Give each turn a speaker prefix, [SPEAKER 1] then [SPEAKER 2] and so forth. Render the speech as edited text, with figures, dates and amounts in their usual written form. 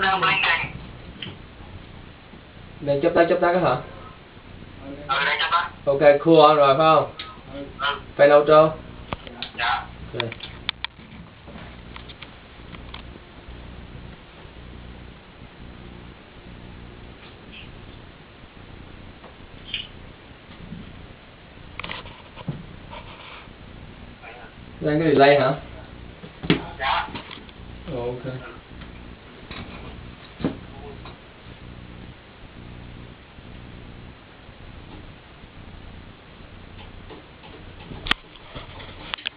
[SPEAKER 1] đang bling này.
[SPEAKER 2] Đang chớp tắt á hả?
[SPEAKER 1] Đang chớp tắt.
[SPEAKER 2] Ok, cool on rồi phải không? Fan auto.
[SPEAKER 1] Dạ.
[SPEAKER 2] Ok. Đang cái delay hả?
[SPEAKER 1] Dạ.
[SPEAKER 2] Ok.